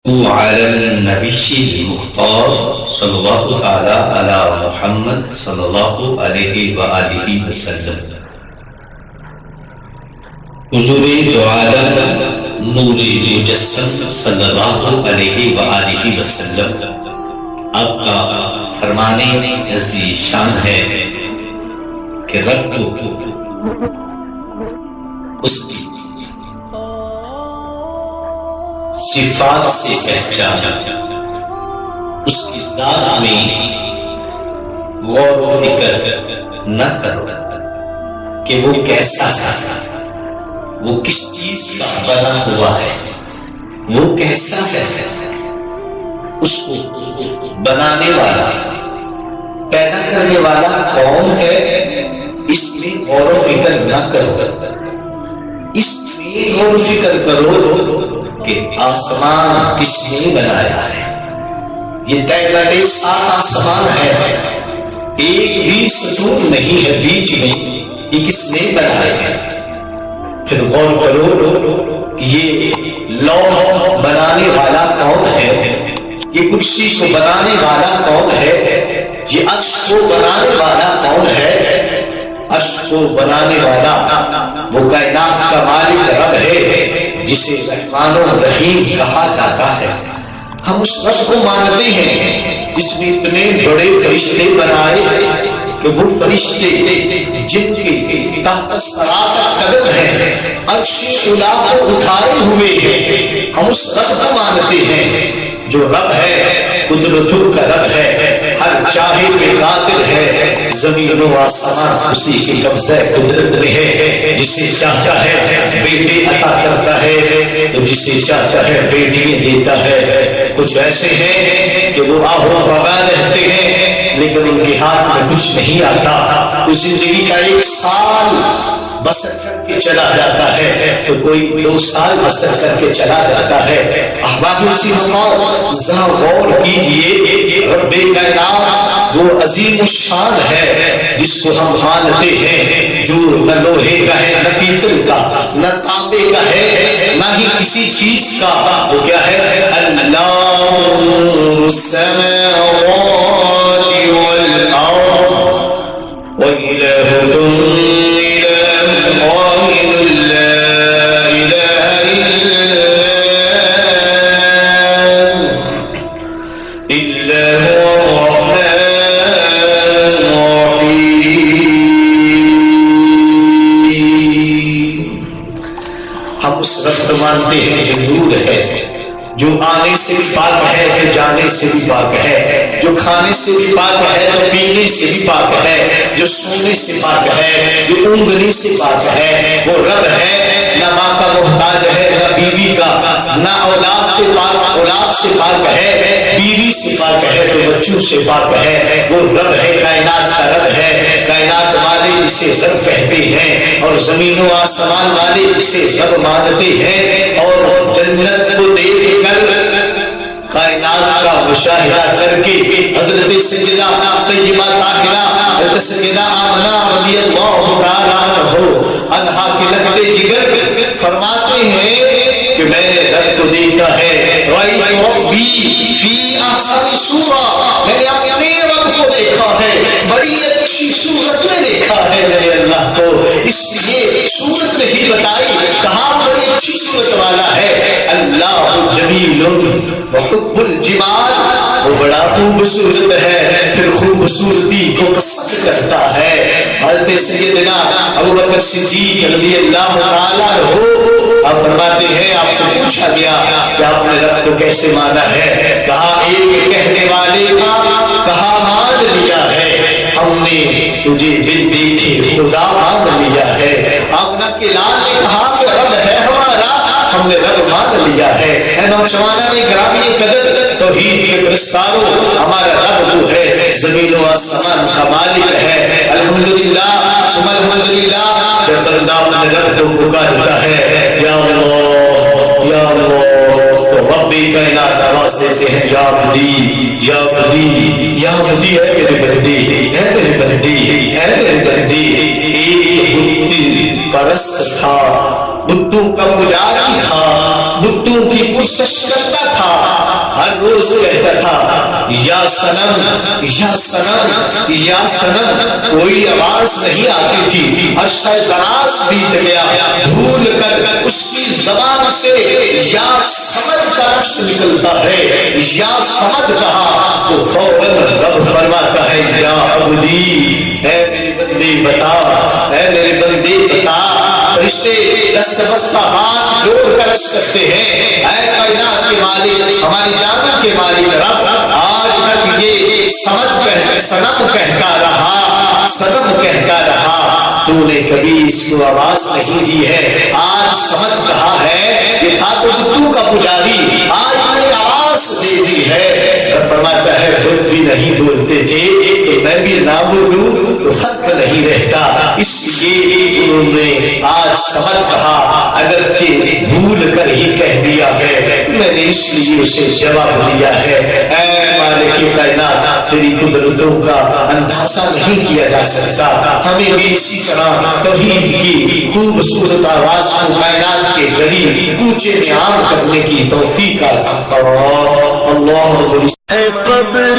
على النبي المختار صلى الله تعالى على محمد صلى الله عليه وآله وسلم۔ حضور دو عالم نور مجسم صلی اللہ علیہ وآلہ وسلم، آپ کا فرمانے عزیز شان ہے کہ رب کو اس کی صفات سے پہچانا، اس کی ذات میں غور و فکر نہ کرو کہ وہ کیسا ہے، وہ کس چیز کا بنا ہوا ہے، وہ کیسا ہے، اس کو بنانے والا پیدا کرنے والا کون ہے، اس میں غور و فکر نہ کرو۔ اس میں غور و فکر کرو کہ آسمان کس نے بنایا ہے، یہ طے سات آسمان ہے، ایک بھی ستون نہیں ہے بیچ میں، یہ کس نے بنایا ہے۔ پھر غور کرو کہ یہ لوح بنانے والا کون ہے، یہ کرسی کو بنانے والا کون ہے، یہ عرش کو بنانے والا کون ہے۔ عرش کو بنانے والا وہ کائنات کا مالک رب ہے جسے رحمان و رحیم کہا جاتا ہے۔ ہم اس رب کو مانتے ہیں جس نے اتنے بڑے فرشتے بنائے کہ وہ فرشتے جن کے تحت سرات قدم ہے، عرش خدا کو اٹھائے ہوئے ہیں۔ ہم اس رب کو مانتے ہیں جو رب ہے، قدرتوں کا رب ہے، ہر چاہے پہ قادر ہے، زمین و آسمان اسی کے قبضہ قدرت میں ہے۔ جسے چاہتا ہے بیٹے عطا کرتا ہے تو جسے چاہتا ہے بیٹیاں دیتا ہے۔ کچھ ایسے ہیں کہ وہ آہو ہوا رہتے ہیں لیکن ان کے ہاتھ میں کچھ نہیں آتا، اس زندگی کا 1 سال بسر کر کے چلا جاتا ہے تو کوئی 2 سال بسر کر کے چلا جاتا ہے۔ احباب اسی مقام ذرا غور کیجئے، رب کائنات وہ عظیم الشان ہے جس کو ہم مانتے ہیں، جو نہ لوہے کا ہے، نہ پیتل کا، نہ تانبے کا ہے، نہ ہی کسی چیز کا۔ وہ کیا ہے؟ اللہ السماوات والارض وإلہکم مانتے ہیں جو نور ہے، جو آنے سے بھی پاک ہے، جو جانے سے بھی پاک ہے، جو کھانے سے بھی پاک ہے، جو پینے سے بھی پاک ہے، جو سونے سے پاک ہے، جو اونگنے سے پاک ہے۔ وہ رب ہے، نہ ماں کا محتاج ہے، نہ بیوی کا، نہ اولاد سے پاک، اولاد سے پاک ہے، بیوی سے پاک ہے تو بچوں سے پاک ہے۔ وہ رب ہے، کائنات کا رب ہے، کائنات والے اسے رب کہتے ہیں اور زمین و آسمان والے اسے رب مانتے ہیں۔ اور جنت کو دیکھ کر، کائنات کا مشاہدہ کر کے حضرت سیدہ طیبہ طاہرہ حضرت سیدہ آمنہ رضی اللہ تعالیٰ عنہا کے لگتے جگر فرماتے ہیں کہ میں نے رب کو دیکھا ہے، رأیت ربی فی احسن صورۃ، میں نے اپنے رب کو دیکھا ہے، بڑی اچھی صورت میں دیکھا ہے میں نے اللہ کو۔ اس لیے صورت نہیں بتائی، کہاں بڑی اچھی صورت والا ہے۔ اللہ جمیل وحب الجمال، وہ بڑا خوبصورت ہے، پھر خوبصورتی کو پسند کرتا ہے۔ حضرت سیدنا ابوبکر صدیق رضی اللہ تعالیٰ عنہ آپ فرماتے ہیں، آپ سے پوچھا گیا کہ آپ نے رب کو کیسے مانا ہے؟ کہا ایک کہنے والے کا، کہا مان لیا ہے ہم نے تجھے دل دیکھے خدا مان لیا ہے۔ آمنہ کے لال نے کہا کہ رب ہے ہمارا، ہم نے رب مان لیا ہے۔ اے نوجوانان گرامی قدر، توحید کے پرستاروں، ہمارا رب وہ ہے، زمین و آسمان کا مالک ہے۔ الحمدللہ ثم الحمدللہ، جب بندہ اپنے رب کو پکارتا ہے یا اللہ یا اللہ، تو رب کائنات آواز دیتے ہیں یا عبدی یا عبدی یا عبدی، اے میرے بندے، اے میرے بندے، اے میرے بندے۔ ایک بت پرست تھا، بتوں کا پجاری تھا، بتوں کی پرستش کرتا تھا، ہر روز کہتا تھا یا صنم یا صنم یا صنم، کوئی آواز نہیں آتی تھی. عرصہ دراز بیت گیا، بھول کر اس کی زبان سے یا صمد کا لفظ نکلتا ہے. یا صمد کہا تو فوراً رب فرماتا ہے یا عبدی، اے میرے بندے بتا، اے میرے بندے بتا. فرشتے دست بستہ ہاتھ جوڑ کر کرتے ہیں، اے کائنات کے مالک، ہماری جانوں کے مالک رب، آج تک یہ صنم کہتا رہا، صنم کہتا رہا، تو نے کبھی اس کو آواز نہیں دی ہے. آج صمد کہا ہے کہ تھا تو بتوں کا پجاری، آج میں آواز دے دی ہے. فرماتا ہے خود بھی نہیں بولتے تھے تو میں بھی نہ بولوں تو حق نہیں رہتا. اس لیے انہوں نے آج صمد کہا، اگرچہ بھول کر ہی کہہ دیا ہے، میں نے اس لیے اسے جواب دیا ہے. اے مالک کائنات، تیری قدرتوں کا اندازہ نہیں کیا جا سکتا. ہمیں بھی اسی طرح توحید کی خوبصورت آواز کو کائنات کے قریب اونچے میں عام کرنے کی توفیق عطا فرما. اللہ اے قبر